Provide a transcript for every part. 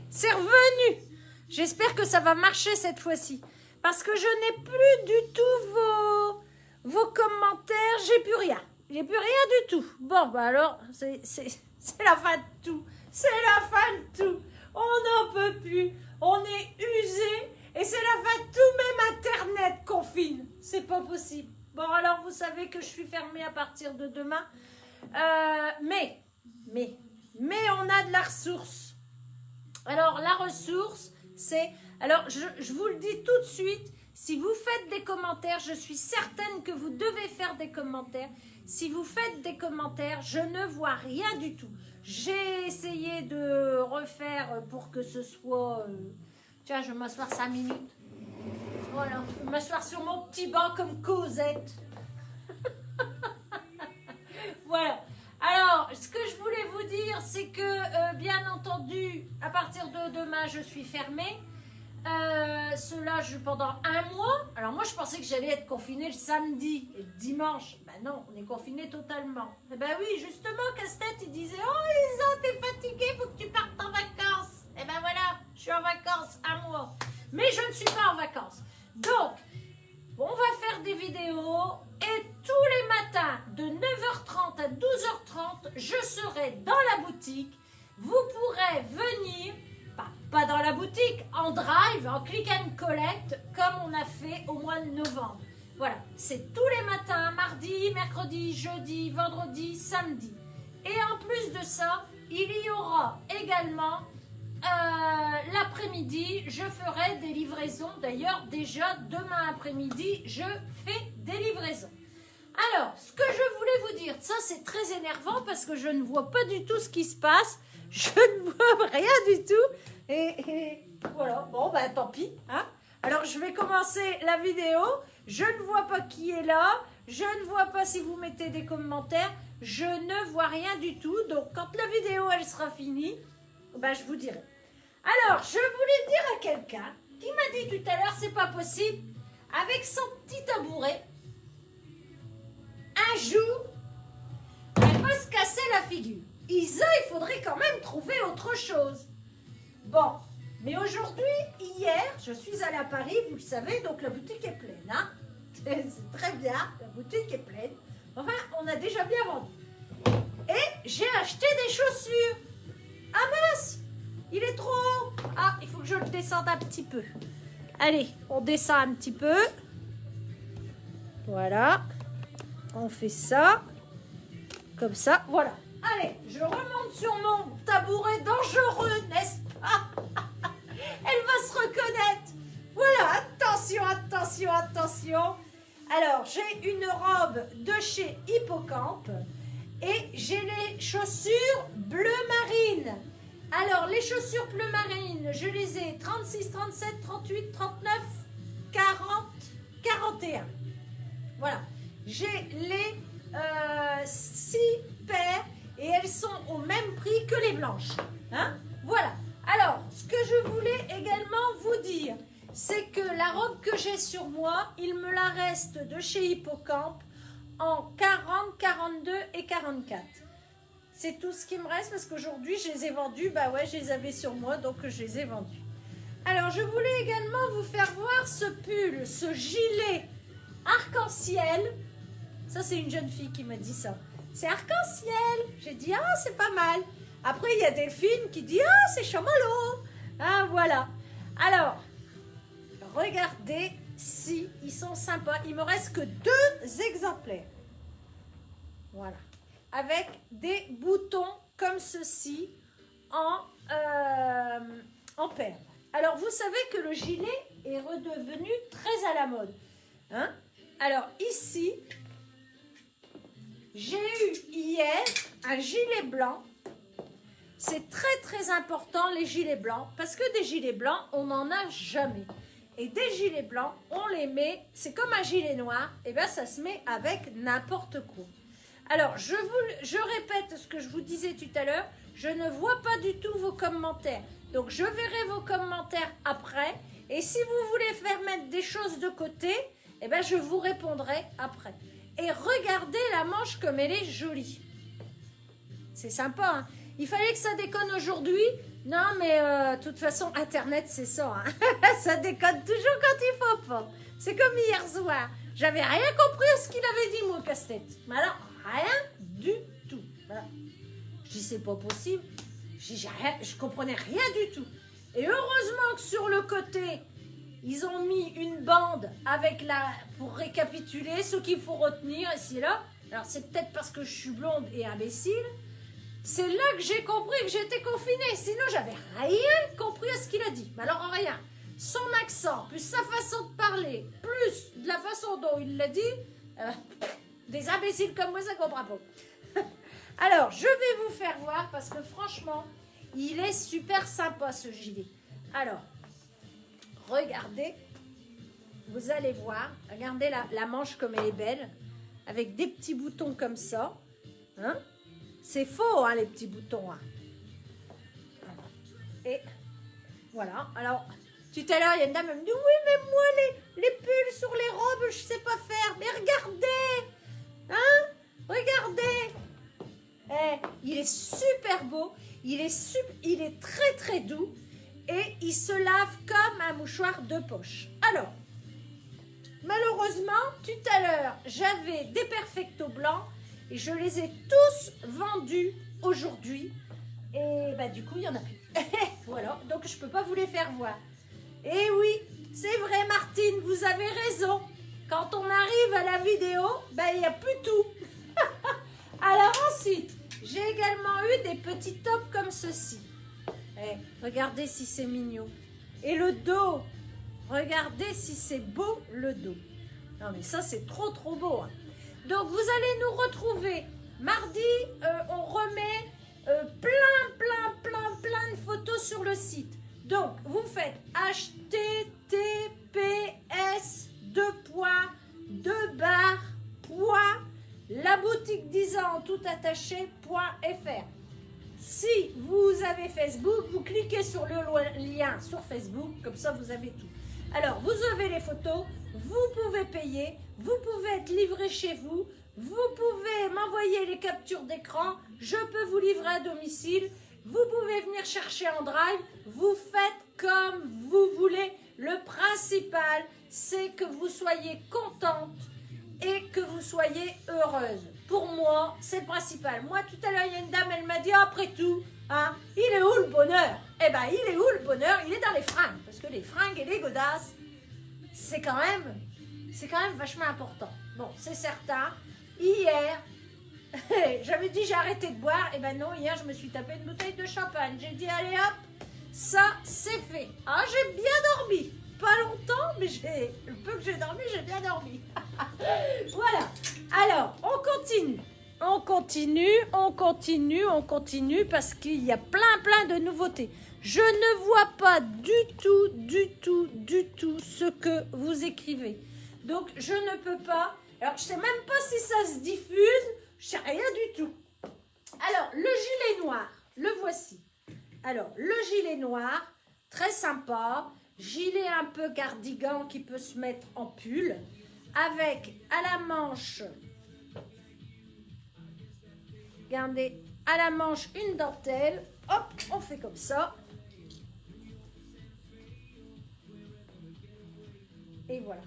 c'est revenu. J'espère que ça va marcher cette fois-ci. Parce que je n'ai plus du tout vos commentaires. J'ai plus rien. J'ai plus rien du tout. Bon, bah alors, c'est la fin de tout. C'est la fin de tout. On n'en peut plus. On est usé. Et c'est la fin de tout. Même Internet confine. C'est pas possible. Bon, alors, vous savez que je suis fermée à partir de demain. Mais on a de la ressource. Alors, la ressource, c'est... Alors, je vous le dis tout de suite, si vous faites des commentaires, je suis certaine que vous devez faire des commentaires. Si vous faites des commentaires, je ne vois rien du tout. J'ai essayé de refaire pour que ce soit... Tiens, je vais m'asseoir 5 minutes. Voilà, je vais m'asseoir sur mon petit banc comme Cosette. Voilà. Alors, ce que je voulais vous dire, c'est que, bien entendu, à partir de demain, je suis fermée. Cela, pendant 1 mois. Alors, moi, je pensais que j'allais être confinée le samedi et le dimanche. Ben non, on est confinés totalement. Eh ben oui, justement, Casse-Tête, il disait « Oh, Lisa, t'es fatiguée, faut que tu partes en vacances. » Eh ben voilà, je suis en vacances 1 mois. Mais je ne suis pas en vacances. Donc, on va faire des vidéos et tous les matins de 9h30 à 12h30, je serai dans la boutique. Vous pourrez venir, pas dans la boutique, en drive, en click and collect, comme on a fait au mois de novembre. Voilà, c'est tous les matins, mardi, mercredi, jeudi, vendredi, samedi. Et en plus de ça, il y aura également... l'après-midi, je ferai des livraisons. D'ailleurs, déjà demain après-midi, je fais des livraisons. Alors, ce que je voulais vous dire, ça c'est très énervant parce que je ne vois pas du tout ce qui se passe. Je ne vois rien du tout. Et voilà, bon, ben tant pis. Hein. Alors, je vais commencer la vidéo. Je ne vois pas qui est là. Je ne vois pas si vous mettez des commentaires. Je ne vois rien du tout. Donc, quand la vidéo elle sera finie, ben, je vous dirai. Alors, je voulais dire à quelqu'un qui m'a dit tout à l'heure, c'est pas possible, avec son petit tabouret, un jour, elle va se casser la figure. Isa, il faudrait quand même trouver autre chose. Bon, mais aujourd'hui, hier, je suis allée à Paris, vous le savez, donc la boutique est pleine. Hein. C'est très bien, la boutique est pleine. Enfin, on a déjà bien vendu. Et j'ai acheté des chaussures. Ah mince! Il est trop haut. Ah, il faut que je le descende un petit peu. Allez, on descend un petit peu. Voilà. On fait ça. Comme ça, voilà. Allez, je remonte sur mon tabouret dangereux, n'est-ce pas? Elle va se reconnaître. Voilà, attention, attention, attention. Alors, j'ai une robe de chez Hippocampe. Et j'ai les chaussures bleu marine. Alors, les chaussures bleu marine, je les ai 36, 37, 38, 39, 40, 41. Voilà. J'ai les 6 paires et elles sont au même prix que les blanches. Hein? Voilà. Alors, ce que je voulais également vous dire, c'est que la robe que j'ai sur moi, il me la reste de chez Hippocampe en 40, 42 et 44. C'est tout ce qui me reste parce qu'aujourd'hui, je les ai vendus. Bah ouais, je les avais sur moi, donc je les ai vendus. Alors, je voulais également vous faire voir ce pull, ce gilet arc-en-ciel. Ça, c'est une jeune fille qui m'a dit ça. C'est arc-en-ciel. J'ai dit, ah, c'est pas mal. Après, il y a Delphine qui dit, ah, c'est chamallow. Ah, voilà. Alors, regardez si ils sont sympas. Il me reste que 2 exemplaires. Voilà. Avec des boutons comme ceci en perles. Alors, vous savez que le gilet est redevenu très à la mode. Hein? Alors, ici, j'ai eu hier un gilet blanc. C'est très, très important, les gilets blancs, parce que des gilets blancs, on n'en a jamais. Et des gilets blancs, on les met, c'est comme un gilet noir, et bien ça se met avec n'importe quoi. Alors, je répète ce que je vous disais tout à l'heure, je ne vois pas du tout vos commentaires. Donc, je verrai vos commentaires après. Et si vous voulez faire mettre des choses de côté, eh ben, je vous répondrai après. Et regardez la manche comme elle est jolie. C'est sympa, hein? Il fallait que ça déconne aujourd'hui Non, mais de toute façon, Internet, c'est ça. Hein. Ça décode toujours quand il faut pas. C'est comme hier soir. J'avais rien compris à ce qu'il avait dit, mon casse-tête. Mais alors, rien du tout. Voilà. Je dis, c'est pas possible. Je comprenais rien du tout. Et heureusement que sur le côté, ils ont mis une bande avec pour récapituler ce qu'il faut retenir ici et là. Alors, c'est peut-être parce que je suis blonde et imbécile. C'est là que j'ai compris que j'étais confinée. Sinon, j'avais rien compris à ce qu'il a dit. Mais alors, rien. Son accent, plus sa façon de parler, plus de la façon dont il l'a dit, des imbéciles comme moi, ça ne comprend pas. Alors, je vais vous faire voir parce que franchement, il est super sympa ce gilet. Alors, regardez, vous allez voir, regardez la manche comme elle est belle, avec des petits boutons comme ça. Hein? C'est faux, hein, les petits boutons. Hein. Et voilà. Alors, tout à l'heure, il y a une dame qui me dit, oui, mais moi, les pulls sur les robes, je ne sais pas faire. Mais regardez, hein, regardez. Il est super beau, il est très, très doux et il se lave comme un mouchoir de poche. Alors, malheureusement, tout à l'heure, j'avais des perfectos blancs et je les ai tous vendus aujourd'hui. Et bah, du coup, il n'y en a plus. Voilà, donc je ne peux pas vous les faire voir. Et oui, c'est vrai, Martine, vous avez raison. Quand on arrive à la vidéo, bah, il n'y a plus tout. Alors ensuite, j'ai également eu des petits tops comme ceci. Regardez si c'est mignon. Et le dos, regardez si c'est beau le dos. Non mais ça, c'est trop, trop beau. Hein. Donc, vous allez nous retrouver mardi. On remet plein de photos sur le site. Donc, vous faites https:// la boutique 10 ans tout attaché.fr. Si vous avez Facebook, vous cliquez sur le lien sur Facebook, comme ça vous avez tout. Alors, vous avez les photos, vous pouvez payer, vous pouvez être livré chez vous, vous pouvez m'envoyer les captures d'écran, je peux vous livrer à domicile, vous pouvez venir chercher en drive, vous faites comme vous voulez. Le principal, c'est que vous soyez contente et que vous soyez heureuse. Pour moi, c'est le principal. Moi, tout à l'heure, il y a une dame, elle m'a dit, après tout, hein, il est où le bonheur? Eh bien, il est où le bonheur? Il est dans les fringues. Parce que les fringues et les godasses, c'est quand même vachement important. Bon, c'est certain. Hier, j'avais dit, j'ai arrêté de boire. Eh bien non, hier, je me suis tapé une bouteille de champagne. J'ai dit, allez hop, ça, c'est fait. Ah, j'ai bien dormi. Pas longtemps, mais le peu que j'ai dormi, j'ai bien dormi. Voilà. Alors, on continue parce qu'il y a plein de nouveautés. Je ne vois pas du tout ce que vous écrivez. Donc, je ne peux pas. Alors, je ne sais même pas si ça se diffuse. Je ne sais rien du tout. Alors, le gilet noir, le voici. Alors, le gilet noir, très sympa. Gilet un peu cardigan qui peut se mettre en pull. Avec à la manche, regardez, à la manche une dentelle. Hop, on fait comme ça. Et voilà.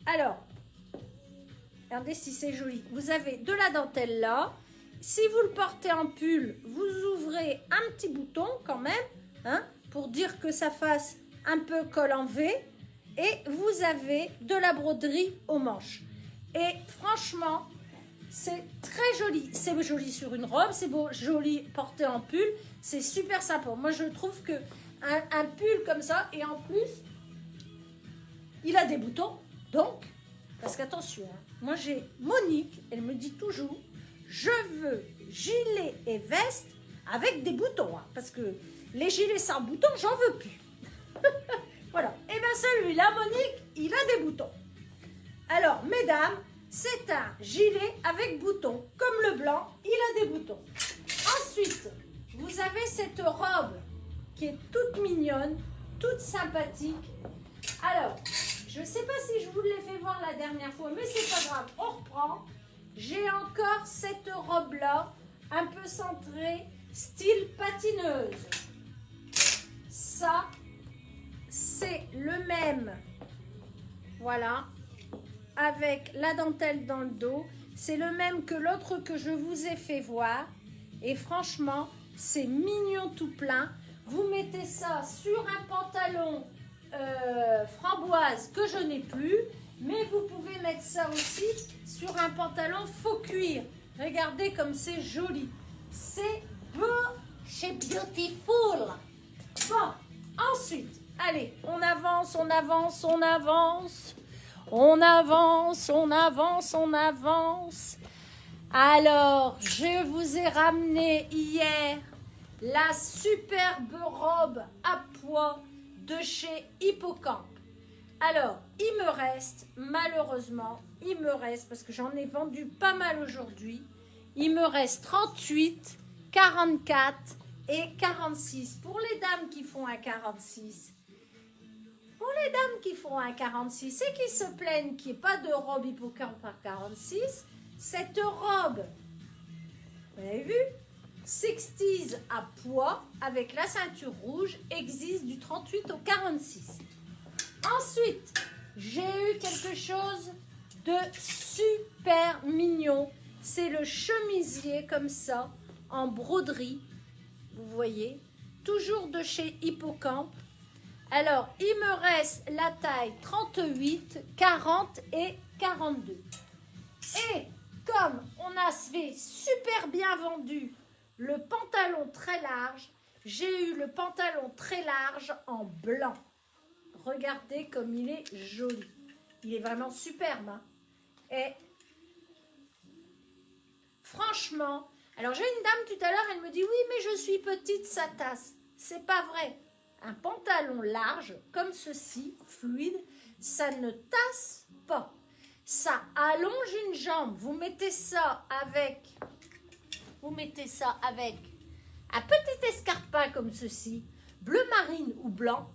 Alors, regardez si c'est joli. Vous avez de la dentelle là. Si vous le portez en pull, vous ouvrez un petit bouton quand même, hein, pour dire que ça fasse un peu col en V. Et vous avez de la broderie aux manches. Et franchement, c'est très joli. C'est joli sur une robe, c'est joli porté en pull. C'est super sympa. Moi, je trouve que un pull comme ça, et en plus, il a des boutons. Donc, parce qu'attention, hein, moi j'ai Monique, elle me dit toujours, je veux gilet et veste avec des boutons. Hein, parce que les gilets sans boutons, j'en veux plus. Voilà. Et bien celui-là, Monique, il a des boutons. Alors, mesdames, c'est un gilet avec boutons. Comme le blanc, il a des boutons. Ensuite, vous avez cette robe qui est toute mignonne, toute sympathique. Alors, je ne sais pas si je vous l'ai fait voir la dernière fois, mais c'est pas grave, on reprend. J'ai encore cette robe-là, un peu centrée, style patineuse. c'est le même, voilà, avec la dentelle dans le dos. C'est le même que l'autre que je vous ai fait voir. Et franchement, c'est mignon tout plein. Vous mettez ça sur un pantalon framboise que je n'ai plus. Mais vous pouvez mettre ça aussi sur un pantalon faux cuir. Regardez comme c'est joli. C'est beau chez Beautiful. Bon, ensuite, allez, on avance, on avance, on avance. On avance, on avance, on avance. Alors, je vous ai ramené hier la superbe robe à pois de chez Hippocampe. Alors, il me reste, malheureusement, parce que j'en ai vendu pas mal aujourd'hui, il me reste 38, 44 et 46. Pour les dames qui font un 46, et qui se plaignent qu'il n'y ait pas de robe Hippocampe par 46, cette robe, vous avez vu, 60s à pois avec la ceinture rouge existe du 38 au 46. Ensuite, j'ai eu quelque chose de super mignon. C'est le chemisier comme ça, en broderie. Vous voyez, toujours de chez Hippocampe. Alors, il me reste la taille 38, 40 et 42. Et comme on a fait super bien vendu le pantalon très large, j'ai eu le pantalon très large en blanc. Regardez comme il est joli. Il est vraiment superbe. Hein. Et franchement, alors j'ai une dame tout à l'heure, elle me dit « Oui, mais je suis petite, ça tasse. » C'est pas vrai. Un pantalon large, comme ceci, fluide, ça ne tasse pas. Ça allonge une jambe. Vous mettez ça avec un petit escarpin comme ceci, bleu marine ou blanc,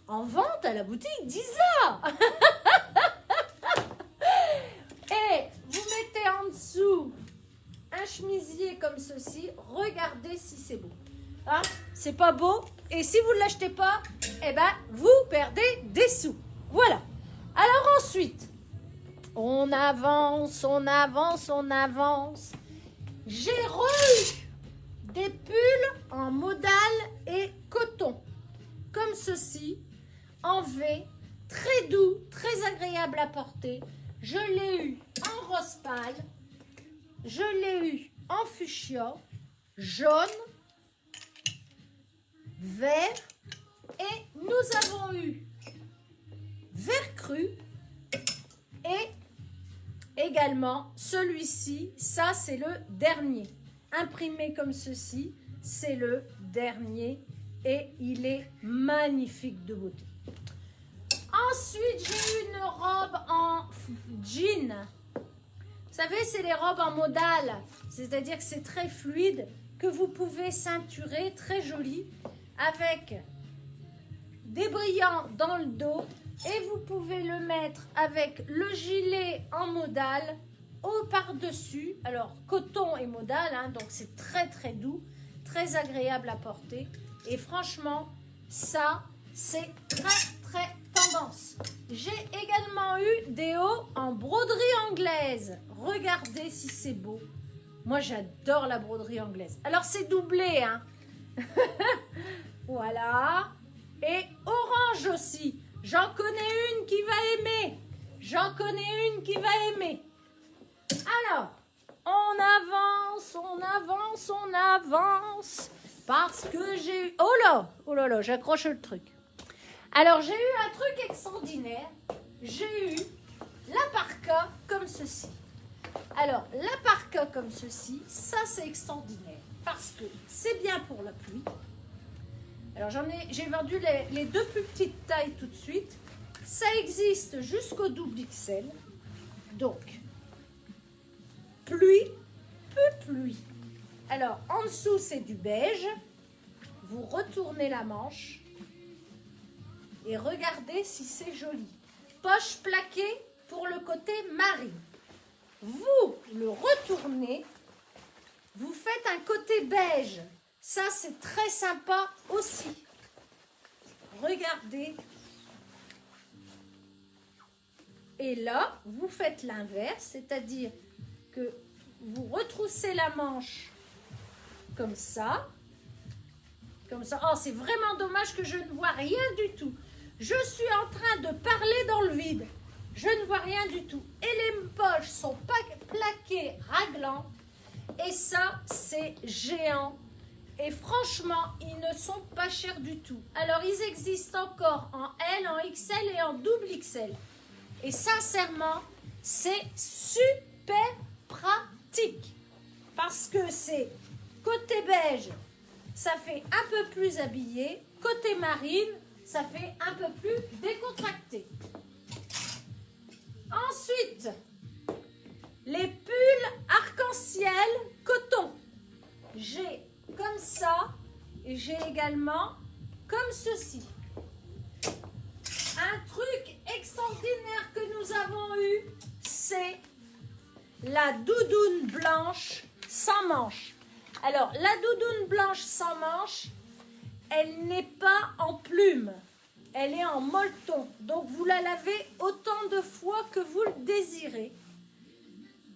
en vente à la boutique d'Isa. Et vous mettez en dessous un chemisier comme ceci. Regardez si c'est beau. Hein? C'est pas beau. Et si vous ne l'achetez pas, eh ben, vous perdez des sous. Voilà. Alors ensuite, on avance, on avance, on avance. J'ai eu des pulls en modal et coton. Comme ceci. En V, très doux, très agréable à porter. Je l'ai eu en rose pâle, je l'ai eu en fuchsia, jaune, vert et nous avons eu vert cru et également celui-ci, ça c'est le dernier. Imprimé comme ceci, c'est le dernier et il est magnifique de beauté. Ensuite, j'ai eu une robe en jean. Vous savez, c'est les robes en modal. C'est-à-dire que c'est très fluide, que vous pouvez ceinturer, très joli, avec des brillants dans le dos. Et vous pouvez le mettre avec le gilet en modal au par-dessus. Alors, coton et modal, hein, donc c'est très très doux, très agréable à porter. Et franchement, ça, c'est très tendance. J'ai également eu des hauts en broderie anglaise. Regardez si c'est beau. Moi, j'adore la broderie anglaise. Alors, c'est doublé, hein. Voilà. Et orange aussi. J'en connais une qui va aimer. J'en connais une qui va aimer. Alors, on avance, on avance, on avance. Parce que j'ai eu... Oh là là, j'accroche le truc. Alors, j'ai eu un truc extraordinaire. J'ai eu la parka comme ceci. Alors, la parka comme ceci, ça c'est extraordinaire. Parce que c'est bien pour la pluie. Alors, j'ai vendu les deux plus petites tailles tout de suite. Ça existe jusqu'au double XL. Donc, pluie, peu pluie. Alors, en dessous, c'est du beige. Vous retournez la manche. Et regardez si c'est joli. Poche plaquée pour le côté marine. Vous le retournez. Vous faites un côté beige. Ça, c'est très sympa aussi. Regardez Et là, vous faites l'inverse, c'est-à-dire que vous retroussez la manche comme ça. Comme ça. Oh, c'est vraiment dommage que je ne vois rien du tout. Je suis en train de parler dans le vide. Je ne vois rien du tout. Et les poches sont pas plaquées raglantes. Et ça, c'est géant. Et franchement, ils ne sont pas chers du tout. Alors, ils existent encore en L, en XL et en double XL. Et sincèrement, c'est super pratique. Parce que c'est côté beige, ça fait un peu plus habillé. Côté marine, ça fait un peu plus décontracté. Ensuite, les pulls arc-en-ciel coton. J'ai comme ça et j'ai également comme ceci. Un truc extraordinaire que nous avons eu, c'est la doudoune blanche sans manches. Alors, la doudoune blanche sans manches, elle n'est pas en plume, elle est en molleton. Donc, vous la lavez autant de fois que vous le désirez.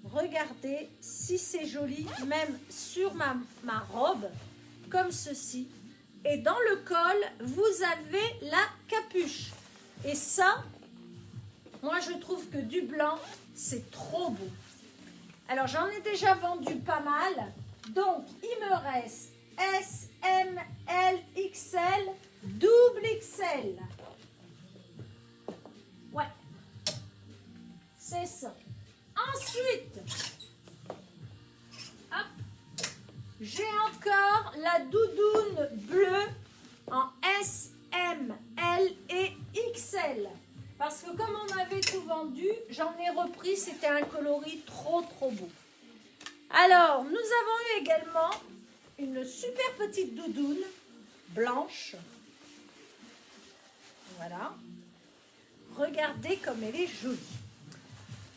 Regardez si c'est joli, même sur ma robe, comme ceci. Et dans le col, vous avez la capuche. Et ça, moi, je trouve que du blanc, c'est trop beau. Alors, j'en ai déjà vendu pas mal. Donc, il me reste S, M, L, XL, double XL. Ouais, c'est ça. Ensuite, hop, j'ai encore la doudoune bleue en S, M, L et XL. Parce que comme on avait tout vendu, j'en ai repris, c'était un coloris trop beau. Alors, nous avons eu également une super petite doudoune blanche. Voilà. Regardez comme elle est jolie.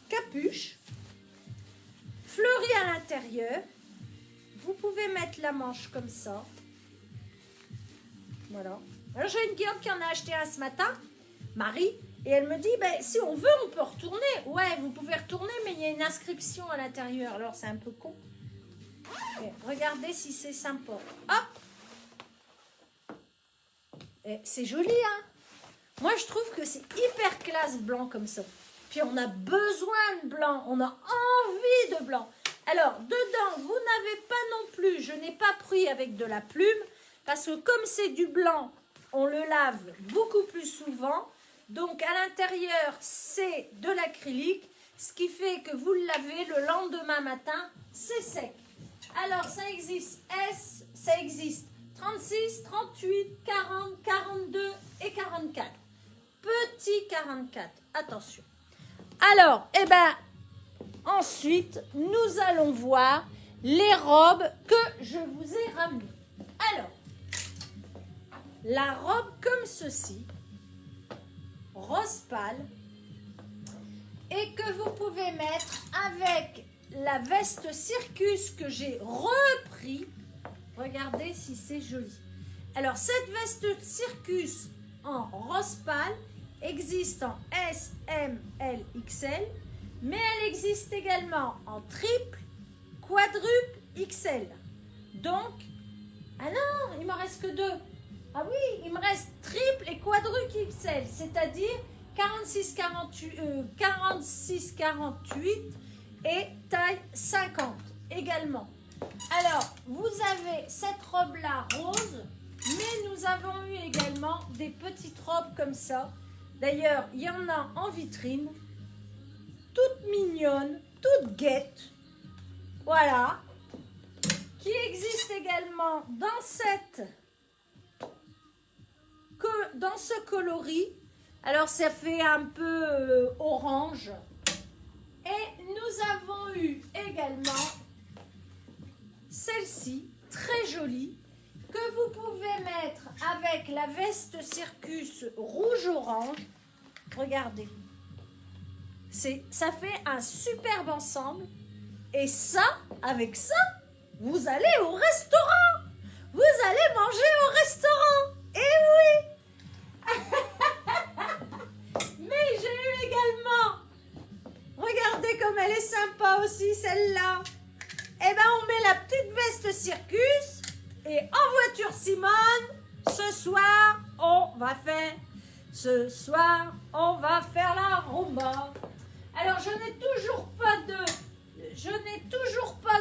Capuche, fleurie à l'intérieur. Vous pouvez mettre la manche comme ça. Voilà. Alors, j'ai une cliente qui en a acheté un ce matin, Marie, et elle me dit, ben, si on veut, on peut retourner. Ouais, vous pouvez retourner, mais il y a une inscription à l'intérieur. Alors, c'est un peu con. Et regardez si c'est sympa. Hop! C'est joli, hein? Moi, je trouve que c'est hyper classe blanc comme ça. Puis, on a besoin de blanc. On a envie de blanc. Alors, dedans, vous n'avez pas non plus, je n'ai pas pris avec de la plume, parce que comme c'est du blanc, on le lave beaucoup plus souvent. Donc, à l'intérieur, c'est de l'acrylique, ce qui fait que vous le lavez le lendemain matin, c'est sec. Alors, ça existe ça existe 36, 38, 40, 42 et 44. Petit 44, attention. Alors, ensuite, nous allons voir les robes que je vous ai ramenées. Alors, la robe comme ceci, rose pâle, et que vous pouvez mettre avec la veste circus que j'ai repris. Regardez si c'est joli. Alors, cette veste circus en rose pâle existe en S, M, L, XL, mais elle existe également en triple, quadruple, XL. Donc, ah non, il ne me reste que deux. Ah oui, il me reste triple et quadruple XL, c'est-à-dire 46, 48 et taille 50 également. Alors, vous avez cette robe-là rose, mais nous avons eu également des petites robes comme ça. D'ailleurs, il y en a en vitrine, toutes mignonnes, toutes guettes. Voilà. Qui existe également dans ce coloris. Alors, ça fait un peu orange. Et nous avons eu également celle-ci, très jolie, que vous pouvez mettre avec la veste circus rouge-orange. Regardez. Ça fait un superbe ensemble. Et ça, avec ça, vous allez au restaurant. Vous allez manger au restaurant. Eh oui. Mais j'ai eu également aussi celle-là. Eh ben, on met la petite veste circus. Et en voiture, Simone, ce soir, on va faire la rumba. Alors, je n'ai toujours pas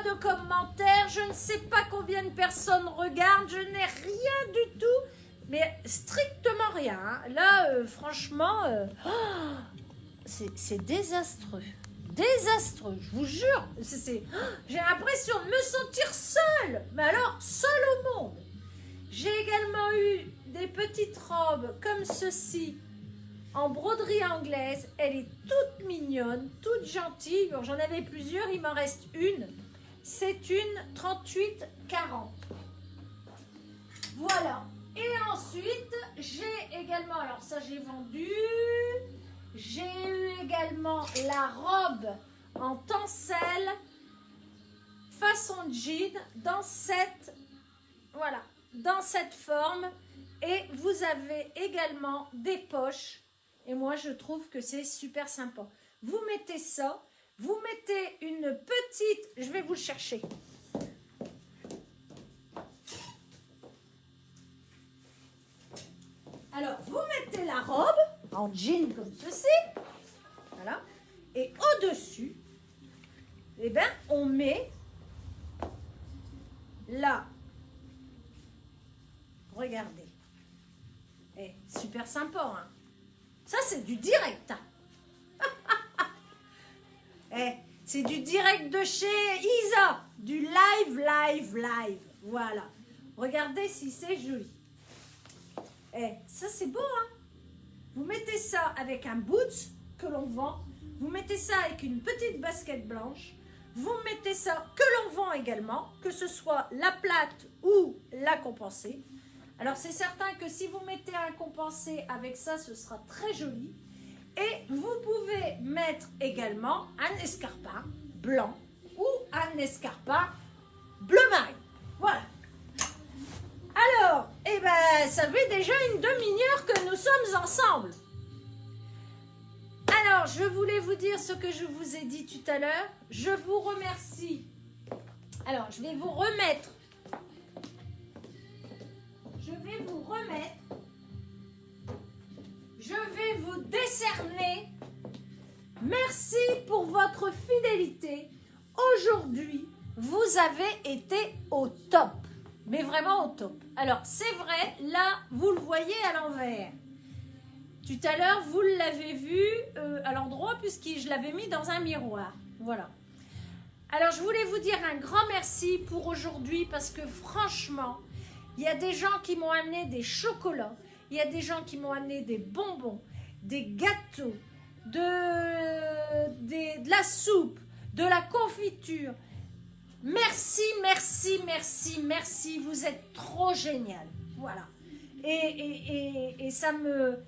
de commentaires. Je ne sais pas combien de personnes regardent. Je n'ai rien du tout. Mais strictement rien. Hein. Là, franchement, c'est désastreux. Désastreux, je vous jure. J'ai l'impression de me sentir seule. Mais alors, seule au monde. J'ai également eu des petites robes comme ceci, en broderie anglaise. Elle est toute mignonne, toute gentille. Bon, j'en avais plusieurs, il m'en reste une. C'est une 38-40. Voilà. Et ensuite, j'ai également, alors ça j'ai vendu, j'ai eu également la robe en tencelle façon jean dans cette, voilà, dans cette forme. Et vous avez également des poches. Et moi, je trouve que c'est super sympa. Vous mettez ça, vous mettez une petite, je vais vous le chercher. Alors, vous mettez la robe en jean comme ceci, voilà, et au-dessus, eh ben, on met là, regardez, super sympa, hein. Ça, c'est du direct, hein. C'est du direct de chez Isa, du live, voilà. Regardez si c'est joli. Ça c'est beau, hein. Vous mettez ça avec un boots que l'on vend. Vous mettez ça avec une petite basket blanche. Vous mettez ça que l'on vend également, que ce soit la plate ou la compensée. Alors c'est certain que si vous mettez un compensé avec ça, ce sera très joli. Et vous pouvez mettre également un escarpin blanc ou un escarpin bleu marine. Voilà. Alors, eh ben, ça fait déjà une demi-heure que nous sommes ensemble. Alors, je voulais vous dire ce que je vous ai dit tout à l'heure. Je vous remercie. Alors, je vais vous remettre. Je vais vous décerner. Merci pour votre fidélité. Aujourd'hui, vous avez été au top. Mais vraiment au top. Alors, c'est vrai, là, vous le voyez à l'envers. Tout à l'heure, vous l'avez vu à l'endroit puisque je l'avais mis dans un miroir. Voilà. Alors, je voulais vous dire un grand merci pour aujourd'hui parce que franchement, il y a des gens qui m'ont amené des chocolats, il y a des gens qui m'ont amené des bonbons, des gâteaux, de la soupe, de la confiture. Merci, merci, merci, merci. Vous êtes trop génial. Voilà. Et ça m'émeut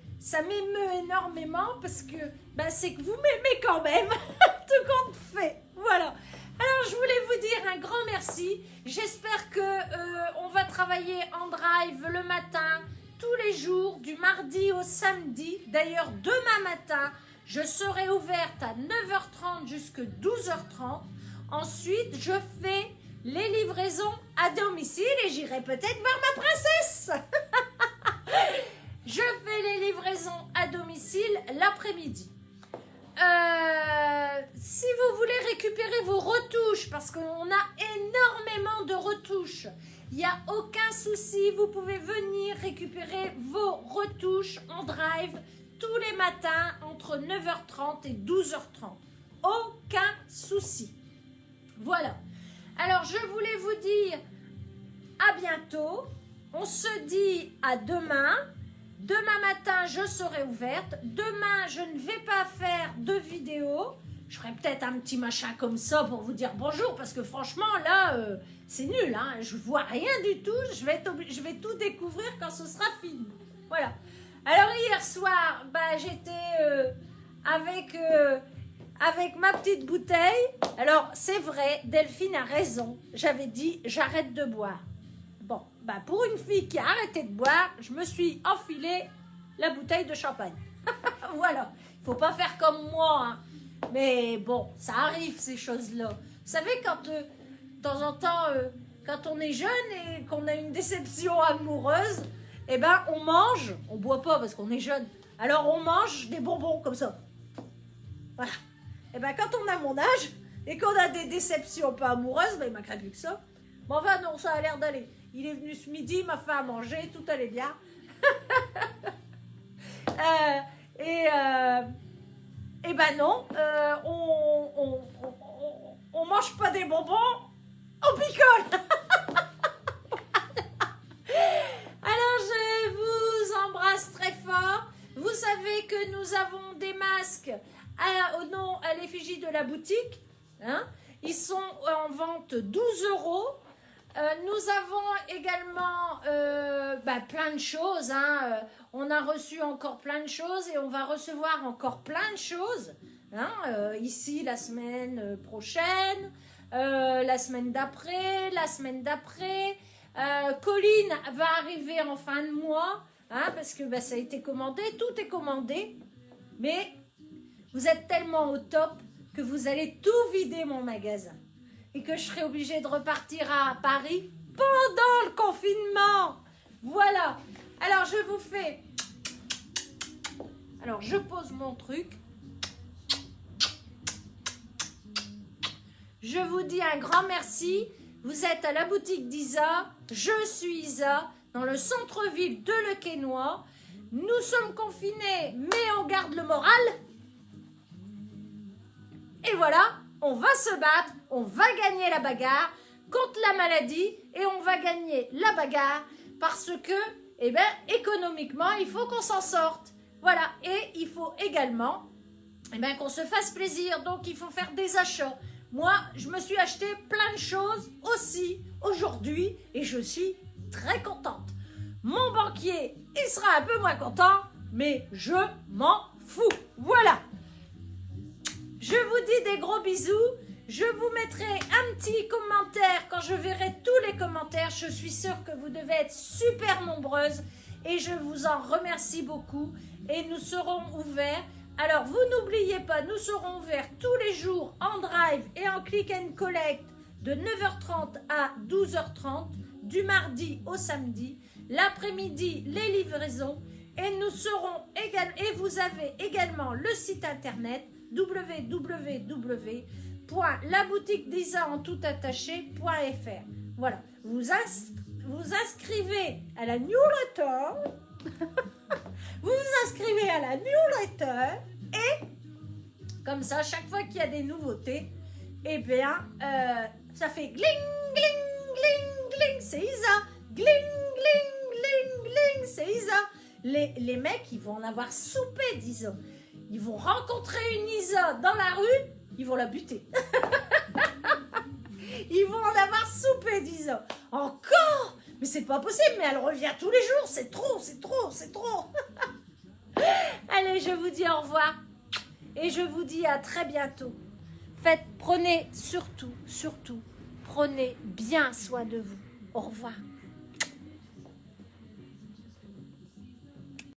énormément parce que c'est que vous m'aimez quand même. Tout compte fait. Voilà. Alors, je voulais vous dire un grand merci. J'espère que on va travailler en drive le matin, tous les jours, du mardi au samedi. D'ailleurs, demain matin, je serai ouverte à 9h30 jusqu'à 12h30. Ensuite, je fais les livraisons à domicile et j'irai peut-être voir ma princesse. Je fais les livraisons à domicile l'après-midi. Si vous voulez récupérer vos retouches, parce qu'on a énormément de retouches, il n'y a aucun souci, vous pouvez venir récupérer vos retouches en drive tous les matins entre 9h30 et 12h30. Aucun souci. Voilà. Alors, je voulais vous dire à bientôt. On se dit à demain. Demain matin, je serai ouverte. Demain, je ne vais pas faire de vidéo. Je ferai peut-être un petit machin comme ça pour vous dire bonjour. Parce que franchement, là, c'est nul. Hein. Je ne vois rien du tout. Je vais tout découvrir quand ce sera fini. Voilà. Alors, hier soir, j'étais avec ma petite bouteille. Alors, c'est vrai, Delphine a raison. J'avais dit, j'arrête de boire. Bon, pour une fille qui a arrêté de boire, je me suis enfilé la bouteille de champagne. Voilà. Il ne faut pas faire comme moi. Hein. Mais bon, ça arrive ces choses-là. Vous savez, quand de temps en temps, quand on est jeune et qu'on a une déception amoureuse, eh ben on mange, on boit pas parce qu'on est jeune, alors on mange des bonbons comme ça. Voilà. Eh ben quand on a mon âge et qu'on a des déceptions pas amoureuses, ben il manquerait plus que ça. Mais enfin non, ça a l'air d'aller. Il est venu ce midi, il m'a fait à manger, tout allait bien. Et ben non, on mange pas des bonbons, on picole. Alors je vous embrasse très fort. Vous savez que nous avons des masques à l'effigie de la boutique. Hein. Ils sont en vente 12 €. Nous avons également plein de choses. Hein. On a reçu encore plein de choses et on va recevoir encore plein de choses. Hein. Ici, la semaine prochaine, la semaine d'après, la semaine d'après. Colline va arriver en fin de mois, hein, parce que ça a été commandé, tout est commandé. Mais vous êtes tellement au top que vous allez tout vider mon magasin. Et que je serai obligée de repartir à Paris pendant le confinement. Voilà. Alors, je vous fais... Alors, je pose mon truc. Je vous dis un grand merci. Vous êtes à la boutique d'Isa. Je suis Isa, dans le centre-ville de Le Quesnoy. Nous sommes confinés, mais on garde le moral. Et voilà. On va se battre, on va gagner la bagarre contre la maladie et on va gagner la bagarre parce que, économiquement, il faut qu'on s'en sorte. Voilà, et il faut également qu'on se fasse plaisir, donc il faut faire des achats. Moi, je me suis acheté plein de choses aussi aujourd'hui et je suis très contente. Mon banquier, il sera un peu moins content, mais je m'en fous. Voilà. Je vous dis des gros bisous. Je vous mettrai un petit commentaire quand je verrai tous les commentaires. Je suis sûre que vous devez être super nombreuses et je vous en remercie beaucoup. Et nous serons ouverts. Alors, vous n'oubliez pas, nous serons ouverts tous les jours en drive et en click and collect de 9h30 à 12h30, du mardi au samedi. L'après-midi, les livraisons. Et nous serons et vous avez également le site internet www.laboutiquedisa.fr. Voilà, vous inscrivez à la newsletter. Vous inscrivez à la newsletter et comme ça, chaque fois qu'il y a des nouveautés, ça fait gling, gling, gling, gling, c'est Isa. Gling, gling, gling, gling, c'est Isa. Les mecs, ils vont en avoir soupé, disons. Ils vont rencontrer une Isa dans la rue, ils vont la buter. Ils vont en avoir soupé, disons. Encore? Mais c'est pas possible, mais elle revient tous les jours. C'est trop, c'est trop, c'est trop. Allez, je vous dis au revoir. Et je vous dis à très bientôt. Prenez surtout, prenez bien soin de vous. Au revoir.